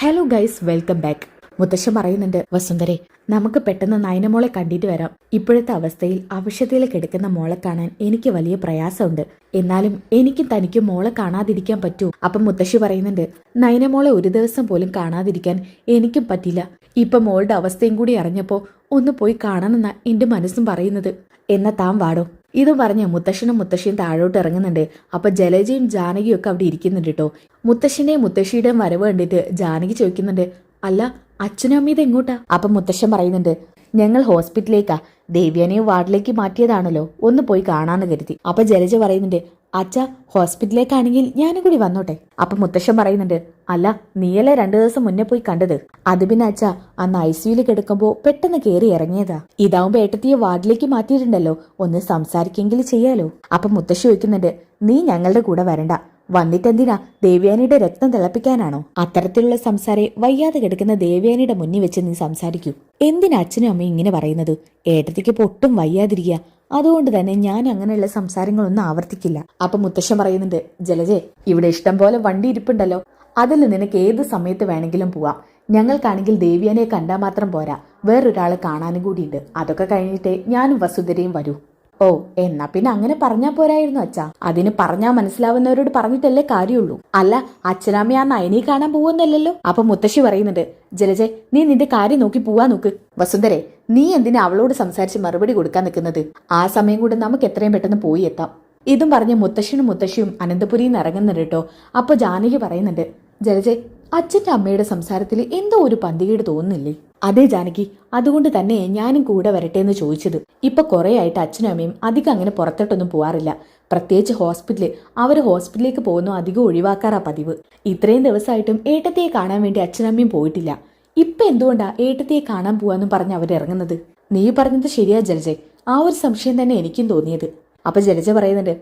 Hello guys, welcome back. മുത്തശ്ശൻ പറയുന്നുണ്ട്, വസുന്ധരെ, നമുക്ക് പെട്ടെന്ന് നയനമോളെ കണ്ടിട്ട് വരാം. ഇപ്പോഴത്തെ അവസ്ഥയിൽ അവശതയിൽ കിടക്കുന്ന മോളെ കാണാൻ എനിക്ക് വലിയ പ്രയാസമുണ്ട്. എന്നാലും എനിക്കും തനിക്കും മോളെ കാണാതിരിക്കാൻ പറ്റൂ. അപ്പം മുത്തശ്ശി പറയുന്നുണ്ട്, നയനമോളെ ഒരു ദിവസം പോലും കാണാതിരിക്കാൻ എനിക്കും പറ്റില്ല. ഇപ്പൊ മോളുടെ അവസ്ഥയും കൂടി അറിഞ്ഞപ്പോ ഒന്ന് പോയി കാണണമെന്നാ എന്റെ മനസ്സും പറയുന്നത്. എന്നാ താൻ വാടോ. ഇതും പറഞ്ഞ് മുത്തശ്ശനും മുത്തശ്ശിയും താഴോട്ട് ഇറങ്ങുന്നുണ്ട്. അപ്പൊ ജലജയും ജാനകിയും ഒക്കെ അവിടെ ഇരിക്കുന്നുണ്ട് കേട്ടോ. മുത്തശ്ശന്റെയും മുത്തശ്ശിയുടെയും വരവ് കണ്ടിട്ട് ജാനകി ചോദിക്കുന്നുണ്ട്, അല്ല അച്ഛനും അമ്മ ഇത് എങ്ങോട്ടാ? അപ്പൊ മുത്തശ്ശൻ പറയുന്നുണ്ട്, ഞങ്ങൾ ഹോസ്പിറ്റലിലേക്കാ, ദേവ്യാനെയും വാർഡിലേക്ക് മാറ്റിയതാണല്ലോ, ഒന്ന് പോയി കാണാന്ന് കരുതി. അപ്പൊ ജലജ പറയുന്നുണ്ട്, അച്ഛ ഹോസ്പിറ്റലിലേക്കാണെങ്കിൽ ഞാനും കൂടി വന്നോട്ടെ. അപ്പൊ മുത്തശ്ശൻ പറയുന്നുണ്ട്, അല്ല നീയല്ലേ 2 ദിവസം മുന്നേ പോയി കണ്ടത്, അത് പിന്നെ അച്ഛ അന്ന് ഐസിയുയിൽ കിടക്കുമ്പോ പെട്ടെന്ന് കയറി ഇറങ്ങിയതാ. ഇതാവുമ്പോ ഏട്ടത്തിയെ വാർഡിലേക്ക് മാറ്റിയിട്ടുണ്ടല്ലോ, ഒന്ന് സംസാരിക്കെങ്കിലും ചെയ്യാലോ. അപ്പൊ മുത്തശ്ശി ചോദിക്കുന്നുണ്ട്, നീ ഞങ്ങളുടെ കൂടെ വരണ്ട, വന്നിട്ടെന്തിനാ? ദേവ്യാനിയുടെ രക്തം തിളപ്പിക്കാനാണോ? അത്തരത്തിലുള്ള സംസാരെ വയ്യാതെ കിടക്കുന്ന ദേവ്യാനിയുടെ മുന്നിൽ വെച്ച് നീ സംസാരിക്കൂ. എന്തിനാ അച്ഛനും അമ്മയും ഇങ്ങനെ പറയുന്നത്? ഏട്ടത്തിക്ക് പൊട്ടും വയ്യാതിരിക്കുക, അതുകൊണ്ട് തന്നെ ഞാൻ അങ്ങനെയുള്ള സംസാരങ്ങളൊന്നും ആവർത്തിക്കില്ല. അപ്പൊ മുത്തശ്ശൻ പറയുന്നുണ്ട്, ജലജെ, ഇവിടെ ഇഷ്ടം പോലെ വണ്ടി ഇരിപ്പുണ്ടല്ലോ, അതിൽ നിനക്ക് ഏത് സമയത്ത് വേണമെങ്കിലും പോവാം. ഞങ്ങൾക്കാണെങ്കിൽ ദേവ്യാനെ കണ്ടാൽ മാത്രം പോരാ, വേറൊരാളെ കാണാനും കൂടിയുണ്ട്. അതൊക്കെ കഴിഞ്ഞിട്ടേ ഞാനും വസുന്ധരയും വരൂ. ഓ, എന്നാ പിന്നെ അങ്ങനെ പറഞ്ഞാ പോരായിരുന്നു അച്ഛാ. അതിന് പറഞ്ഞാ മനസ്സിലാവുന്നവരോട് പറഞ്ഞിട്ടല്ലേ കാര്യമുള്ളൂ. അല്ല അച്ഛനമ്മ ആ നയനെ കാണാൻ പോവുന്നല്ലോ. അപ്പൊ മുത്തശ്ശി പറയുന്നുണ്ട്, ജലജെ, നീ നിന്റെ കാര്യം നോക്കി പോവാ നോക്ക്. വസുന്ധരെ, നീ എന്തിനാ അവളോട് സംസാരിച്ച് മറുപടി കൊടുക്കാൻ നിൽക്കുന്നത്? ആ സമയം കൊണ്ട് നമുക്ക് എത്രയും പെട്ടെന്ന് പോയി എത്താം. ഇതും പറഞ്ഞ് മുത്തശ്ശനും മുത്തശ്ശിയും അനന്തപുരിയിൽ നിന്ന് ഇറങ്ങുന്നുണ്ട് കേട്ടോ. അപ്പൊ ജാനകി പറയുന്നുണ്ട്, ജലജെ, അച്ഛന്റെ അമ്മയുടെ സംസാരത്തിൽ എന്തോ ഒരു പന്തികേട് തോന്നുന്നില്ലേ? അതേ ജാനകി, അതുകൊണ്ട് തന്നെ ഞാനും കൂടെ വരട്ടെ എന്ന് ചോദിച്ചത്. ഇപ്പൊ കുറെ ആയിട്ട് അച്ഛനും അമ്മയും അധികം അങ്ങനെ പുറത്തോട്ടൊന്നും പോവാറില്ല. പ്രത്യേകിച്ച് ഹോസ്പിറ്റലിൽ. അവര് ഹോസ്പിറ്റലിലേക്ക് പോകുന്നു അധികം ഒഴിവാക്കാറാ പതിവ്. ഇത്രയും ദിവസമായിട്ടും ഏട്ടത്തിയെ കാണാൻ വേണ്ടി അച്ഛനമ്മയും പോയിട്ടില്ല. ഇപ്പൊ എന്തുകൊണ്ടാ ഏട്ടത്തിയെ കാണാൻ പോവാന്നും പറഞ്ഞ് അവരിറങ്ങുന്നത്? നീ പറഞ്ഞത് ശരിയാ ജലജെ, ആ ഒരു സംശയം തന്നെ എനിക്കും തോന്നിയത്. അപ്പൊ ജലജ പറയുന്നുണ്ട്,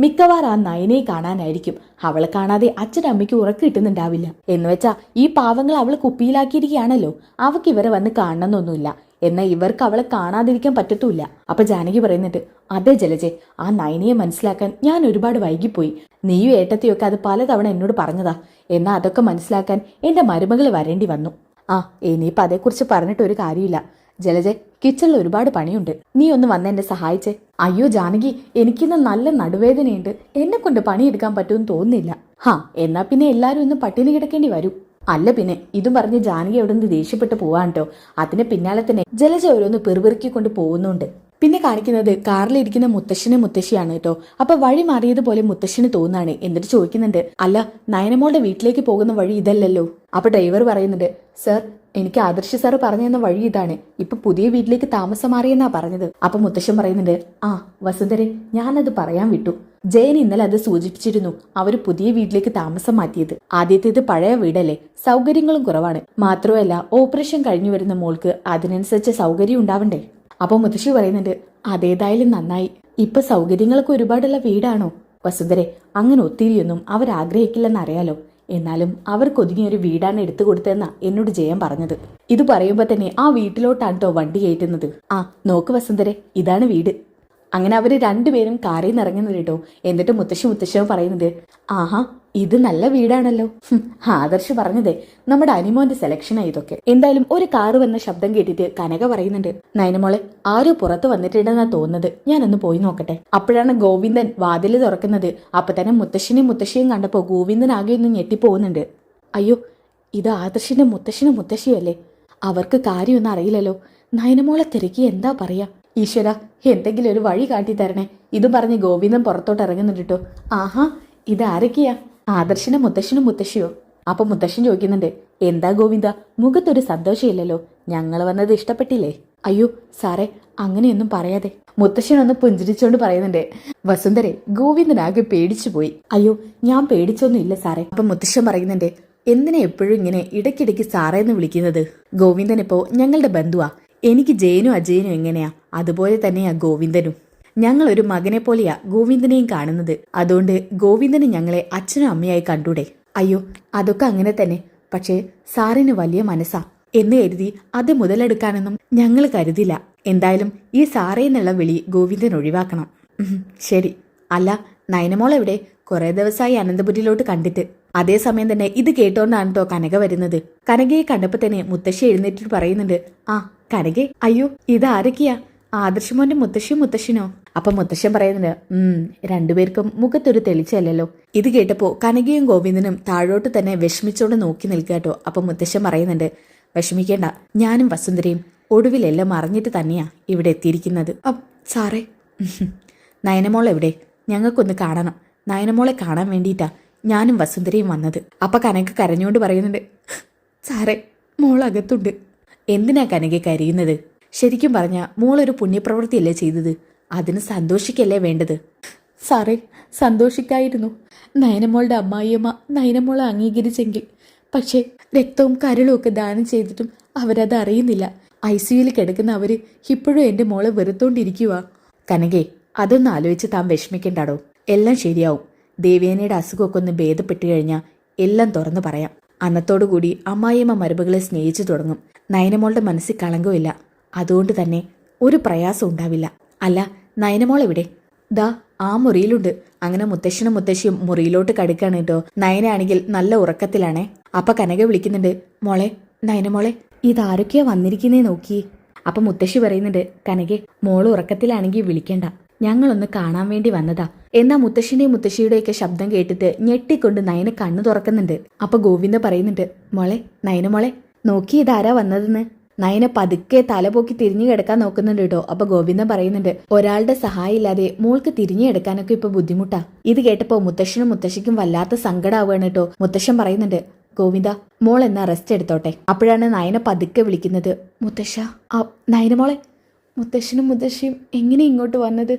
മിക്കവാറും ആ നയനെ കാണാനായിരിക്കും. അവളെ കാണാതെ അച്ഛനമ്മയ്ക്ക് ഉറക്കം കിട്ടുന്നുണ്ടാവില്ല. എന്ന് വെച്ചാ ഈ പാവങ്ങൾ അവളെ കുപ്പിയിലാക്കിയിരിക്കുകയാണല്ലോ, അവക്ക് ഇവരെ വന്ന് കാണണമെന്നൊന്നുമില്ല. എന്നാൽ ഇവർക്ക് അവളെ കാണാതിരിക്കാൻ പറ്റത്തുമില്ല. അപ്പൊ ജാനകി പറയുന്നുണ്ട്, അതെ ജലജെ, ആ നയനയെ മനസ്സിലാക്കാൻ ഞാൻ ഒരുപാട് വൈകിപ്പോയി. നീയും ഏട്ടത്തിയൊക്കെ അത് പലതവണ എന്നോട് പറഞ്ഞതാ. എന്നാൽ അതൊക്കെ മനസ്സിലാക്കാൻ എന്റെ മരുമകൾ വരേണ്ടി വന്നു. ഇനിയിപ്പോൾ അതേക്കുറിച്ച് പറഞ്ഞിട്ട് ഒരു കാര്യമില്ല. ജലജെ, കിച്ചണിൽ ഒരുപാട് പണിയുണ്ട്, നീ ഒന്ന് വന്ന് എന്നെ സഹായിച്ചേ. അയ്യോ ജാനകി, എനിക്കിന്ന് നല്ല നടുവേദനയുണ്ട്, എന്നെ കൊണ്ട് പണിയെടുക്കാൻ പറ്റുമെന്ന് തോന്നുന്നില്ല. എന്നാ പിന്നെ എല്ലാരും ഒന്ന് പട്ടിണി കിടക്കേണ്ടി വരും. അല്ല പിന്നെ, ഇതും പറഞ്ഞ് ജാനകി അവിടെ നിന്ന് ദേഷ്യപ്പെട്ട് പോവാട്ടോ. അതിന് പിന്നാലെ തന്നെ ജലജ ഓരോന്ന് പെറുപെറുക്കിക്കൊണ്ട് പോകുന്നുണ്ട്. പിന്നെ കാണിക്കുന്നത് കാറിലിരിക്കുന്ന മുത്തശ്ശനും മുത്തശ്ശിയാണ് കേട്ടോ. അപ്പൊ വഴി മാറിയതുപോലെ മുത്തശ്ശന് തോന്നാണ്. എന്നിട്ട് ചോദിക്കുന്നുണ്ട്, അല്ല നയനമോളുടെ വീട്ടിലേക്ക് പോകുന്ന വഴി ഇതല്ലല്ലോ? അപ്പൊ ഡ്രൈവർ പറയുന്നുണ്ട്, സർ, എനിക്ക് ആദർശ് സാറ് പറഞ്ഞു തന്ന വഴി ഇതാണ്, ഇപ്പൊ പുതിയ വീട്ടിലേക്ക് താമസം മാറിയെന്നാ പറഞ്ഞത്. അപ്പൊ മുത്തശ്ശൻ പറയുന്നുണ്ട്, വസുന്ധരെ, ഞാനത് പറയാൻ വിട്ടു. ജയൻ ഇന്നലെ അത് സൂചിപ്പിച്ചിരുന്നു, അവര് പുതിയ വീട്ടിലേക്ക് താമസം മാറ്റിയത്. ആദ്യത്തേത് പഴയ വീടല്ലേ, സൗകര്യങ്ങളും കുറവാണ്. മാത്രമല്ല ഓപ്പറേഷൻ കഴിഞ്ഞു വരുന്ന മോൾക്ക് അതിനനുസരിച്ച് സൗകര്യം ഉണ്ടാവണ്ടേ. അപ്പൊ മുത്തശ്ശി പറയുന്നുണ്ട്, അതേതായാലും നന്നായി. ഇപ്പൊ സൗകര്യങ്ങളൊക്കെ ഒരുപാടുള്ള വീടാണോ? വസുന്ധരെ, അങ്ങനെ ഒത്തിരിയൊന്നും അവരാഗ്രഹിക്കില്ലെന്നറിയാലോ. എന്നാലും അവർക്ക് ഒതുങ്ങിയൊരു വീടാണ് എടുത്തു കൊടുത്തതെന്നാ എന്നോട് ജയൻ പറഞ്ഞത്. ഇത് പറയുമ്പോ തന്നെ ആ വീട്ടിലോട്ടാണ് കേട്ടോ വണ്ടി കയറ്റുന്നത്. നോക്ക് വസുന്ധരെ, ഇതാണ് വീട്. അങ്ങനെ അവര് രണ്ടുപേരും കാറിൽ നിന്ന് ഇറങ്ങുന്നത് കേട്ടോ. എന്നിട്ട് മുത്തശ്ശിയും പറയുന്നുണ്ട്, ഇത് നല്ല വീടാണല്ലോ. ആദർശ് പറഞ്ഞതേ, നമ്മുടെ അനിമോന്റെ സെലക്ഷനാ ഇതൊക്കെ. എന്തായാലും ഒരു കാറ് വന്ന ശബ്ദം കേട്ടിട്ട് കനക പറയുന്നുണ്ട്, നയനമോളെ, ആരോ പുറത്ത് വന്നിട്ടുണ്ടെന്നാ തോന്നുന്നത്, ഞാനൊന്ന് പോയി നോക്കട്ടെ. അപ്പോഴാണ് ഗോവിന്ദൻ വാതില് തുറക്കുന്നത്. അപ്പൊ തന്നെ മുത്തശ്ശിയും കണ്ടപ്പോ ഗോവിന്ദൻ ആകെ ഒന്ന് ഞെട്ടിപ്പോകുന്നുണ്ട്. അയ്യോ, ഇത് ആദർശിന്റെ മുത്തശ്ശിയും അല്ലേ? അവർക്ക് കാര്യമൊന്നും അറിയില്ലല്ലോ. നയനമോളെ തിരക്കി എന്താ പറയാ? ഈശ്വര, എന്തെങ്കിലും ഒരു വഴി കാട്ടി തരണേ. ഇതും പറഞ്ഞ് ഗോവിന്ദൻ പുറത്തോട്ട് ഇറങ്ങുന്നുണ്ട് കേട്ടോ. ഇത് ആരൊക്കെയാ? ആദർശിന്റെ മുത്തശ്ശിയോ? അപ്പൊ മുത്തശ്ശൻ ചോദിക്കുന്നുണ്ട്, എന്താ ഗോവിന്ദ, മുഖത്തൊരു സന്തോഷമില്ലല്ലോ? ഞങ്ങൾ വന്നത് ഇഷ്ടപ്പെട്ടില്ലേ? അയ്യോ സാറേ, അങ്ങനെയൊന്നും പറയാതെ. മുത്തശ്ശനൊന്ന് പുഞ്ചിരിച്ചോണ്ട് പറയുന്നുണ്ട്. വസുന്ധരെ, ഗോവിന്ദനാകെ പേടിച്ചു പോയി. അയ്യോ, ഞാൻ പേടിച്ചൊന്നും ഇല്ല സാറേ. അപ്പൊ മുത്തശ്ശൻ പറയുന്നുണ്ട്, എന്തിനാ എപ്പോഴും ഇങ്ങനെ ഇടയ്ക്കിടയ്ക്ക് സാറേന്ന് വിളിക്കുന്നത്? ഗോവിന്ദൻ ഇപ്പോ ഞങ്ങളുടെ ബന്ധുവാ. എനിക്ക് ജയനും അജയനും എങ്ങനെയാ, അതുപോലെ തന്നെയാ ഗോവിന്ദനും. ഞങ്ങൾ ഒരു മകനെ പോലെയാ ഗോവിന്ദനെയും കാണുന്നത്. അതുകൊണ്ട് ഗോവിന്ദന് ഞങ്ങളെ അച്ഛനും അമ്മയായി കണ്ടൂടെ? അയ്യോ, അതൊക്കെ അങ്ങനെ തന്നെ. പക്ഷേ സാറിന് വലിയ മനസ്സാ എന്ന് കരുതി അത് മുതലെടുക്കാനൊന്നും ഞങ്ങൾ കരുതില്ല. എന്തായാലും ഈ സാറേ എന്നുള്ള വിളി ഗോവിന്ദൻ ഒഴിവാക്കണം. ശരി. അല്ല നയനമോൾ എവിടെ? കുറെ ദിവസമായി അനന്തപുരിയിലോട്ട് കണ്ടിട്ട്. അതേസമയം തന്നെ ഇത് കേട്ടോണ്ടാണ് കേട്ടോ കനക വരുന്നത്. കനകയെ കണ്ടപ്പോ തന്നെ മുത്തശ്ശി എഴുന്നേറ്റിട്ട് പറയുന്നുണ്ട്, ആ കനകെ, അയ്യോ ഇതാരൊക്കെയാ? ആദർശമോന്റെ മുത്തശ്ശിയും മുത്തശ്ശനോ? അപ്പൊ മുത്തശ്ശൻ പറയുന്നുണ്ട്, രണ്ടുപേർക്കും മുഖത്തൊരു തെളിച്ചല്ലോ. ഇത് കേട്ടപ്പോ കനകയും ഗോവിന്ദനും താഴോട്ട് തന്നെ വിഷമിച്ചോണ്ട് നോക്കി നിൽക്കാട്ടോ. അപ്പൊ മുത്തശ്ശൻ പറയുന്നുണ്ട്, വിഷമിക്കേണ്ട, ഞാനും വസുന്ധരയും ഒടുവിലെല്ലാം അറിഞ്ഞിട്ട് തന്നെയാ ഇവിടെ എത്തിയിരിക്കുന്നത്. സാറേ, നയനമോൾ എവിടെ? ഞങ്ങൾക്കൊന്ന് കാണണം. നയനമോളെ കാണാൻ വേണ്ടിയിട്ടാ ഞാനും വസുന്ധരയും വന്നത്. അപ്പൊ കനക കരഞ്ഞുകൊണ്ട് പറയുന്നുണ്ട്, സാറേ മോൾ അകത്തുണ്ട്. എന്തിനാ കനക കരയുന്നത്? ശരിക്കും പറഞ്ഞ മോളൊരു പുണ്യപ്രവൃത്തിയല്ലേ ചെയ്തത്, അതിന് സന്തോഷിക്കല്ലേ വേണ്ടത്. സാറേ, സന്തോഷിക്കായിരുന്നു. നയനമോളുടെ അമ്മായിയമ്മ നയനമോളെ അംഗീകരിച്ചെങ്കിൽ. പക്ഷേ രക്തവും കരളും ഒക്കെ ദാനം ചെയ്തിട്ടും അവരത് അറിയുന്നില്ല. ICUയിൽ കിടക്കുന്ന അവര് ഇപ്പോഴും എൻ്റെ മോളെ വെറുത്തോണ്ടിരിക്കുക. കനകെ, അതൊന്നും ആലോചിച്ച് താൻ വിഷമിക്കണ്ടാടോ. എല്ലാം ശരിയാവും. ദേവേനയുടെ അസുഖമൊക്കെ ഒന്ന് ഭേദപ്പെട്ടു കഴിഞ്ഞാൽ എല്ലാം തുറന്നു പറയാം. അന്നത്തോടുകൂടി അമ്മായിയമ്മ മരുമകളെ സ്നേഹിച്ചു തുടങ്ങും. നയനമോളുടെ മനസ്സിൽ കളങ്കമില്ല. അതുകൊണ്ട് തന്നെ ഒരു പ്രയാസം ഉണ്ടാവില്ല. അല്ല, നയനമോൾ എവിടെ? ദാ ആ മുറിയിലുണ്ട്. അങ്ങനെ മുത്തശ്ശനും മുത്തശ്ശിയും മുറിയിലോട്ട് കടുക്കാണ് കേട്ടോ. നയനാണെങ്കിൽ നല്ല ഉറക്കത്തിലാണേ. അപ്പൊ കനക വിളിക്കുന്നുണ്ട്, മോളെ, നയനമോളെ, ഇതാരൊക്കെയാ വന്നിരിക്കുന്നേ നോക്കി. അപ്പൊ മുത്തശ്ശി പറയുന്നുണ്ട്, കനകെ, മോള് ഉറക്കത്തിലാണെങ്കിൽ വിളിക്കണ്ട, ഞങ്ങളൊന്ന് കാണാൻ വേണ്ടി വന്നതാ. എന്നാ മുത്തശ്ശിന്റെയും മുത്തശ്ശിയുടെയൊക്കെ ശബ്ദം കേട്ടിട്ട് ഞെട്ടിക്കൊണ്ട് നയന കണ്ണു തുറക്കുന്നുണ്ട്. അപ്പൊ ഗോവിന്ദ പറയുന്നുണ്ട്, മോളെ, നയനമോളെ, നോക്കി ഇതാരാ വന്നതെന്ന്. നയന പതുക്കെ തലപോക്കി തിരിഞ്ഞു കിടക്കാൻ നോക്കുന്നുണ്ട് കേട്ടോ. അപ്പൊ ഗോവിന്ദൻ പറയുന്നുണ്ട്, ഒരാളുടെ സഹായം ഇല്ലാതെ മോൾക്ക് തിരിഞ്ഞു കിടക്കാനൊക്കെ ഇപ്പൊ ബുദ്ധിമുട്ടാ. ഇത് കേട്ടപ്പോ മുത്തശ്ശനും മുത്തശ്ശിക്കും വല്ലാത്ത സങ്കടാവുകയാണ് കേട്ടോ. മുത്തശ്ശൻ പറയുന്നുണ്ട്, ഗോവിന്ദ, മോൾ എന്നാ റെസ്റ്റ് എടുത്തോട്ടെ. അപ്പോഴാണ് നയന പതുക്കെ വിളിക്കുന്നത്, മുത്തശ്ശ. നയനമോളെ, മുത്തശ്ശനും മുത്തശ്ശിയും എങ്ങനെ ഇങ്ങോട്ട് വന്നത്?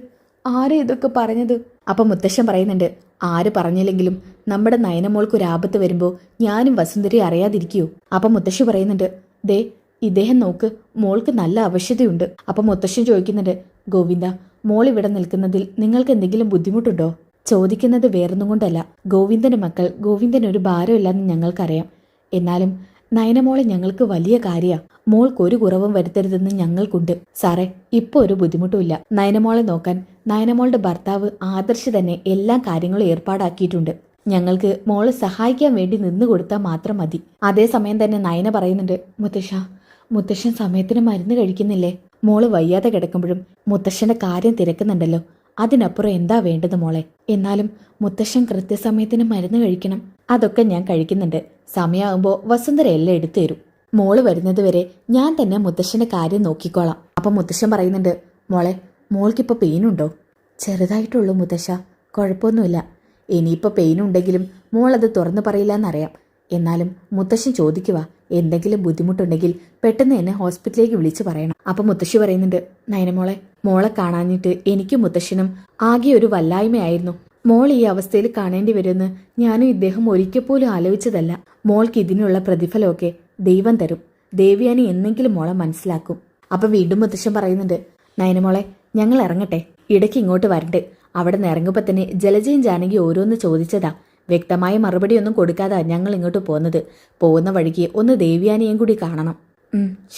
ആരെ ഇതൊക്കെ പറഞ്ഞത്? അപ്പൊ മുത്തശ്ശൻ പറയുന്നുണ്ട്, ആര് പറഞ്ഞില്ലെങ്കിലും നമ്മുടെ നയനമോൾക്കൊരു ആപത്ത് വരുമ്പോ ഞാനും വസുന്ധരയെ അറിയാതിരിക്കൂ. അപ്പൊ മുത്തശ്ശി പറയുന്നുണ്ട്, ദേ ഇദ്ദേഹം നോക്ക്, മോൾക്ക് നല്ല ആവശ്യതയുണ്ട്. അപ്പൊ മുത്തശ്ശൻ ചോദിക്കുന്നുണ്ട്, ഗോവിന്ദ, മോൾ ഇവിടെ നിൽക്കുന്നതിൽ നിങ്ങൾക്ക് എന്തെങ്കിലും ബുദ്ധിമുട്ടുണ്ടോ? ചോദിക്കുന്നത് വേറൊന്നും കൊണ്ടല്ല. ഗോവിന്ദന്റെ മക്കൾ ഗോവിന്ദനൊരു ഭാരമില്ലെന്ന് ഞങ്ങൾക്കറിയാം. എന്നാലും നയനമോളെ ഞങ്ങൾക്ക് വലിയ കാര്യാ. മോൾക്കൊരു കുറവും വരുത്തരുതെന്ന് ഞങ്ങൾക്കുണ്ട്. സാറേ, ഇപ്പൊ ഒരു ബുദ്ധിമുട്ടുമില്ല. നയനമോളെ നോക്കാൻ നയനമോളുടെ ഭർത്താവ് ആദർശ് തന്നെ എല്ലാ കാര്യങ്ങളും ഏർപ്പാടാക്കിയിട്ടുണ്ട്. ഞങ്ങൾക്ക് മോളെ സഹായിക്കാൻ വേണ്ടി നിന്നു കൊടുത്താൽ മാത്രം മതി. അതേസമയം തന്നെ നയന പറയുന്നുണ്ട്, മുത്തശ്ശൻ സമയത്തിന് മരുന്ന് കഴിക്കുന്നില്ലേ? മോള് വയ്യാതെ കിടക്കുമ്പോഴും മുത്തശ്ശന്റെ കാര്യം തിരക്കുന്നുണ്ടല്ലോ. അതിനപ്പുറം എന്താ വേണ്ടത് മോളെ? എന്നാലും മുത്തശ്ശൻ കൃത്യസമയത്തിന് മരുന്ന് കഴിക്കണം. അതൊക്കെ ഞാൻ കഴിക്കുന്നുണ്ട്. സമയമാകുമ്പോൾ വസുന്ധര എല്ലാം എടുത്തു തരും. മോള് വരുന്നത് വരെ ഞാൻ തന്നെ മുത്തശ്ശന്റെ കാര്യം നോക്കിക്കോളാം. അപ്പൊ മുത്തശ്ശൻ പറയുന്നുണ്ട്, മോളെ, മോൾക്കിപ്പോൾ പെയിനുണ്ടോ? ചെറുതായിട്ടുള്ളൂ മുത്തശ്ശ, കുഴപ്പമൊന്നുമില്ല. ഇനിയിപ്പോൾ പെയിനുണ്ടെങ്കിലും മോളത് തുറന്നു പറയില്ല എന്നറിയാം. എന്നാലും മുത്തശ്ശൻ ചോദിക്കുക, എന്തെങ്കിലും ബുദ്ധിമുട്ടുണ്ടെങ്കിൽ പെട്ടെന്ന് എന്നെ ഹോസ്പിറ്റലിലേക്ക് വിളിച്ചു പറയണം. അപ്പൊ മുത്തശ്ശി പറയുന്നുണ്ട്, നയനമോളെ, മോളെ കാണാഞ്ഞിട്ട് എനിക്കും മുത്തശ്ശനും ആകെ ഒരു വല്ലായ്മയായിരുന്നു. മോൾ ഈ അവസ്ഥയിൽ കാണേണ്ടി വരുമെന്ന് ഞാനും ഇദ്ദേഹം ഒരിക്കൽ പോലും ആലോചിച്ചതല്ല. മോൾക്ക് ഇതിനുള്ള പ്രതിഫലമൊക്കെ ദൈവം തരും. ദേവിയാനി എന്നെങ്കിലും മോളെ മനസ്സിലാക്കും. അപ്പൊ വീണ്ടും മുത്തശ്ശൻ പറയുന്നുണ്ട്, നയനമോളെ, ഞങ്ങൾ ഇറങ്ങട്ടെ, ഇടയ്ക്ക് ഇങ്ങോട്ട് വരണ്ട്. അവിടെ നിന്ന് ഇറങ്ങുമ്പോൾ തന്നെ ജലജയും ജാനകി ഓരോന്ന് ചോദിച്ചതാ. വ്യക്തമായ മറുപടിയൊന്നും കൊടുക്കാതാ ഞങ്ങൾ ഇങ്ങോട്ട് പോകുന്നത്. പോകുന്ന വഴിക്ക് ഒന്ന് ദേവിയാനിയും കൂടി കാണണം.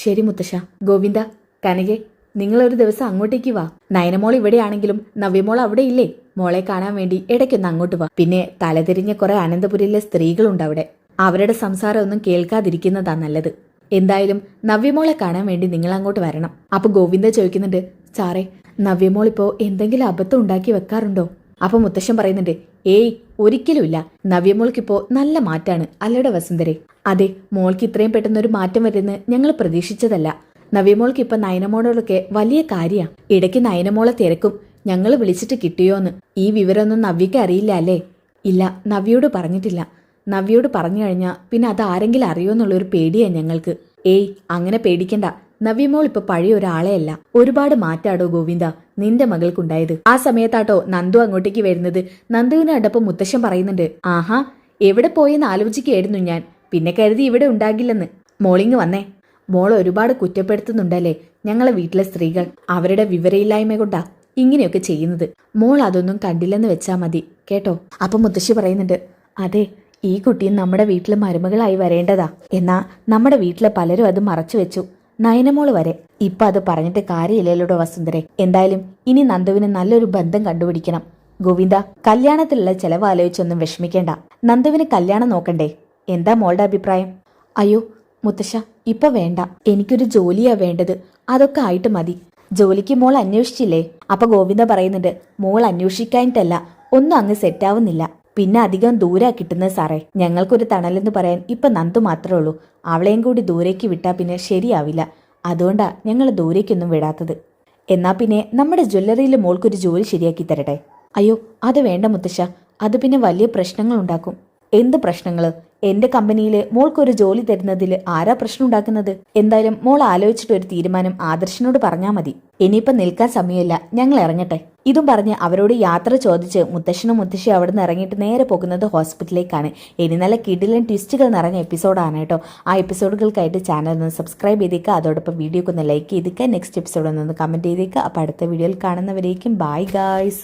ശരി മുത്തശ്ശ. ഗോവിന്ദ, കനകെ, നിങ്ങളൊരു ദിവസം അങ്ങോട്ടേക്ക് വാ. നയനമോൾ ഇവിടെയാണെങ്കിലും നവ്യമോൾ അവിടെ ഇല്ലേ? മോളെ കാണാൻ വേണ്ടി ഇടയ്ക്കൊന്ന് അങ്ങോട്ട് വാ. പിന്നെ തലതിരിഞ്ഞ കുറെ അനന്തപുരിയിലെ സ്ത്രീകളുണ്ട് അവിടെ. അവരുടെ സംസാരം ഒന്നും കേൾക്കാതിരിക്കുന്നതാ നല്ലത്. എന്തായാലും നവ്യമോളെ കാണാൻ വേണ്ടി നിങ്ങൾ അങ്ങോട്ട് വരണം. അപ്പൊ ഗോവിന്ദ ചോദിക്കുന്നുണ്ട്, സാറേ, നവ്യമോൾ ഇപ്പോ എന്തെങ്കിലും അബദ്ധം ഉണ്ടാക്കി വെക്കാറുണ്ടോ? അപ്പൊ മുത്തശ്ശൻ പറയുന്നുണ്ട്, ഏയ് ഒരിക്കലുമില്ല. നവ്യമോൾക്കിപ്പോ നല്ല മാറ്റാണ് അല്ലയുടെ വസുന്ധരെ. അതെ, മോൾക്ക് ഇത്രയും പെട്ടെന്നൊരു മാറ്റം വരുമെന്ന് ഞങ്ങൾ പ്രതീക്ഷിച്ചതല്ല. നവ്യമോൾക്ക് ഇപ്പൊ നയനമോളോടൊക്കെ വലിയ കാര്യാ. ഇടയ്ക്ക് നയനമോളെ തിരക്കും, ഞങ്ങൾ വിളിച്ചിട്ട് കിട്ടിയോന്ന്. ഈ വിവരമൊന്നും നവ്യക്ക് അറിയില്ല അല്ലേ? ഇല്ല, നവ്യോട് പറഞ്ഞിട്ടില്ല. നവ്യോട് പറഞ്ഞു കഴിഞ്ഞാൽ പിന്നെ അത് ആരെങ്കിലും അറിയോന്നുള്ളൊരു പേടിയാ ഞങ്ങൾക്ക്. ഏയ് അങ്ങനെ പേടിക്കണ്ട. നവ്യമോൾ ഇപ്പൊ പഴയ ഒരാളെയല്ല. ഒരുപാട് മാറ്റാടോ ഗോവിന്ദ നിന്റെ മകൾക്കുണ്ടായത്. ആ സമയത്താട്ടോ നന്ദു അങ്ങോട്ടേക്ക് വരുന്നത്. നന്ദുവിനെ കണ്ടപ്പോ മുത്തശ്ശൻ പറയുന്നുണ്ട്, ആഹാ, എവിടെ പോയെന്ന് ആലോചിക്കുകയായിരുന്നു ഞാൻ. പിന്നെ കരുതി ഇവിടെ ഉണ്ടാകില്ലെന്ന്. മോളിങ് വന്നേ. മോൾ ഒരുപാട് കുറ്റപ്പെടുത്തുന്നുണ്ടല്ലേ ഞങ്ങളെ വീട്ടിലെ സ്ത്രീകൾ. അവരുടെ വിവരയില്ലായ്മ കൊണ്ടാ ഇങ്ങനെയൊക്കെ ചെയ്യുന്നത്. മോൾ അതൊന്നും കണ്ടില്ലെന്ന് വെച്ചാ മതി കേട്ടോ. അപ്പൊ മുത്തശ്ശി പറയുന്നുണ്ട്, അതെ, ഈ കുട്ടിയും നമ്മുടെ വീട്ടിൽ മരുമകളായി വരേണ്ടതാ. എന്നാ നമ്മുടെ വീട്ടിലെ പലരും അത് മറച്ചു വെച്ചു, നയനമോള് വരെ. ഇപ്പൊ അത് പറഞ്ഞിട്ട് കാര്യമില്ലല്ലോടോ വസുന്ധരെ. എന്തായാലും ഇനി നന്ദുവിന് നല്ലൊരു ബന്ധം കണ്ടുപിടിക്കണം. ഗോവിന്ദ, കല്യാണത്തിലുള്ള ചെലവ് ആലോചിച്ചൊന്നും വിഷമിക്കേണ്ട. നന്ദുവിന് കല്യാണം നോക്കണ്ടേ? എന്താ മോളുടെ അഭിപ്രായം? അയ്യോ മുത്തശ്ശ, ഇപ്പൊ വേണ്ട. എനിക്കൊരു ജോലിയാ വേണ്ടത്. അതൊക്കെ ആയിട്ട് മതി. ജോലിക്ക് മോൾ അന്വേഷിച്ചില്ലേ? അപ്പൊ ഗോവിന്ദ പറയുന്നുണ്ട്, മോൾ അന്വേഷിക്കാനിട്ടല്ല, ഒന്നും അങ്ങ് സെറ്റാവുന്നില്ല. പിന്നെ അധികം ദൂരാ കിട്ടുന്നത് സാറേ. ഞങ്ങൾക്കൊരു തണലെന്ന് പറയാൻ ഇപ്പൊ നന്ദു മാത്രമേ ഉള്ളൂ. അവളെയും കൂടി ദൂരേക്ക് വിട്ടാ പിന്നെ ശരിയാവില്ല. അതുകൊണ്ടാ ഞങ്ങൾ ദൂരേക്കൊന്നും വിടാത്തത്. എന്നാ പിന്നെ നമ്മുടെ ജ്വല്ലറിയിൽ മോൾക്കൊരു ജോലി ശരിയാക്കി തരട്ടെ? അയ്യോ അത് വേണ്ട മുത്തശ്ശ, അത് പിന്നെ വലിയ പ്രശ്നങ്ങൾ ഉണ്ടാക്കും. എന്ത് പ്രശ്നങ്ങള്? എന്റെ കമ്പനിയിൽ മോൾക്കൊരു ജോലി തരുന്നതിൽ ആരാ പ്രശ്നം ഉണ്ടാക്കുന്നത്? എന്തായാലും മോൾ ആലോചിച്ചിട്ട് ഒരു തീരുമാനം ആദർശിനോട് പറഞ്ഞാൽ മതി. ഇനിയിപ്പം നിൽക്കാൻ സമയമില്ല, ഞങ്ങൾ ഇറങ്ങട്ടെ. ഇതും പറഞ്ഞ് അവരോട് യാത്ര ചോദിച്ച് മുത്തശ്ശനും മുത്തശ്ശിയും അവിടെ നിന്ന് ഇറങ്ങിയിട്ട് നേരെ പോകുന്നത് ഹോസ്പിറ്റലിലേക്കാണ്. ഇനി നല്ല കിടിലൻ ട്വിസ്റ്റുകൾ നിറഞ്ഞ എപ്പിസോഡാണ് കേട്ടോ. ആ എപ്പിസോഡുകൾക്കായിട്ട് ചാനൽ ഒന്ന് സബ്സ്ക്രൈബ് ചെയ്തേക്കുക. അതോടൊപ്പം വീഡിയോക്ക് ഒന്ന് ലൈക്ക് ചെയ്തേക്കുക. നെക്സ്റ്റ് എപ്പിസോഡ് ഒന്ന് കമൻറ്റ് ചെയ്തേക്കുക. അപ്പോൾ അടുത്ത വീഡിയോയിൽ കാണുന്നവരേക്കും ബൈ ഗായ്സ്.